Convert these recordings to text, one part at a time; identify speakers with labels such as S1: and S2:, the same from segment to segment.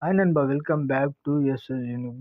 S1: Hi நண்பா, welcome back to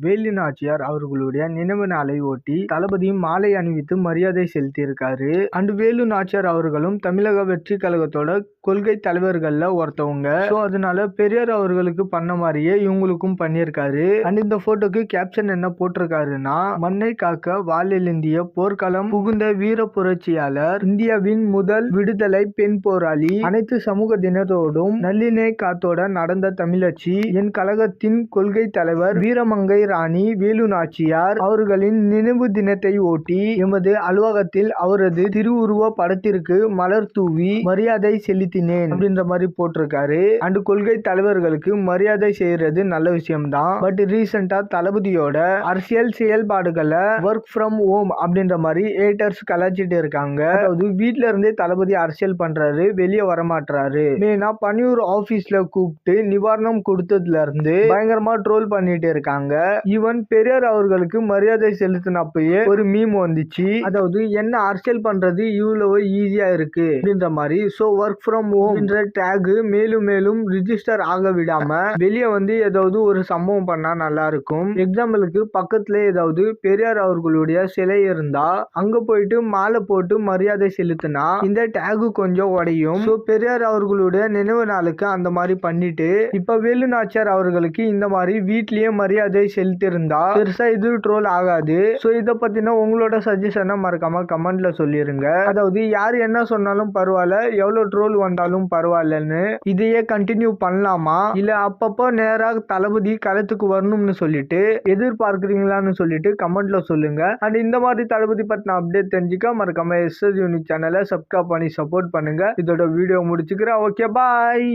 S1: Velu Nachiyar அவர்களுடைய நினைவு நாளை ஒட்டி தளபதியும் மாலை அணிவித்து மரியாதை செலுத்தியிருக்காரு. அண்ட் வேலு நாச்சியார் அவர்களும் தமிழக வெற்றி கழகத்தோட கொள்கை தலைவர்கள்ல ஒருத்தவங்க. ஸோ அதனால பெரியார் அவர்களுக்கு பண்ண மாதிரியே இவங்களுக்கும் பண்ணியிருக்காரு. அண்ட் இந்த போட்டோக்கு கேப்ஷன் என்ன போட்டிருக்காருன்னா, மண்ணை காக்க வாளெழுந்திய போர்க்களம் புகுந்த வீர புரட்சியாளர், இந்தியாவின் முதல் விடுதலை பெண் போராளி, அனைத்து சமூக தினத்தோடும் நல்லிணை காத்தோட நடந்த தமிழச்சி, என் கழகத்தின் கொள்கை தலைவர் வீரமங்கை ராணி வேலு நாச்சியார் அவர்களின் நினைவு தினத்தை ஒட்டி எமது அலுவலகத்தில் அவரது திருவுருவ படத்திற்கு மலர் தூவி மரியாதை செலுத்தினேன் அப்படின்ற மாதிரி போட்டிருக்காரு. அண்ட் கொள்கை தலைவர்களுக்கு மரியாதை செய்யறது நல்ல விஷயம் தான். பட் ரீசெண்டா தளபதியோட அரசியல் செயல்பாடுகளை ஒர்க் ஃப்ரம் ஹோம் அப்படின்ற மாதிரி ஏட்டர்ஸ் கலாச்சிட்டு இருக்காங்க. அதாவது வீட்டுல இருந்தே தளபதி அரசியல் பண்றாரு, வெளியே வரமாட்டாரு. மெயினா பனியூர் ஆபீஸ்ல கூப்பிட்டு நிவாரணம் கொடுத்ததுல இருந்து பயங்கரமா ட்ரோல் பண்ணிட்டு இருக்காங்க. ஈவன் பெரியார் அவர்களுக்கு மரியாதை செலுத்தினப்பயே ஒரு மீம் வந்துச்சு. அதாவது என்ன அரசியல் பண்றது இவ்வளவு ஈஸியா இருக்கு அப்படின்ற மாதிரி. சோ ஒர்க் ஃப்ரம் ஹோம் என்ற டேக் மேலும் மேலும் ரிஜிஸ்டர் ஆக விடாம வெளியே வந்து ஏதாவது ஒரு சம்பவம் பண்ணா நல்லா இருக்கும். எக்ஸாம்பிளுக்கு பக்கத்துல ஏதாவது பெரியார் அவர்களுடைய சிலை இருந்தா அங்க போயிட்டு மாலை போட்டு மரியாதை செலுத்தினா இந்த டேக் கொஞ்சம் உடையும். சோ பெரியார் அவர்களுடைய நினைவு நாளுக்கு அந்த மாதிரி பண்ணிட்டு இப்ப வேலு நாச்சியார் அவர்களுக்கு இந்த மாதிரி வீட்லயே மரியாதை செலுத்திருந்தா பெருசா இது ட்ரோல் ஆகாது. சோ இத பத்தின உங்களோட சஜஷனை மறக்காம கமெண்ட்ல சொல்லிருங்க. அதாவது யார் என்ன சொன்னாலும் பரவாயில்ல, எவ்வளவு ட்ரோல் வந்தாலும் பரவாயில்லன்னு இதையே கண்டினியூ பண்ணலாமா, இல்ல அப்பப்போ நேரா தளபதி களத்துக்கு வரணும்னு சொல்லிட்டு எதிர்பார்க்கிறீங்களான்னு சொல்லிட்டு கமெண்ட்ல சொல்லுங்க. அண்ட் இந்த மாதிரி தளபதி பத்தின அப்டேட் தெரிஞ்சுக்க மறக்காம எஸ்எஸ் யூனிக் சேனலை சப்ஸ்கிரைப் பண்ணி சப்போர்ட் பண்ணுங்க. இதோட வீடியோ முடிச்சுக்கிறேன். ஓகே, பாய்.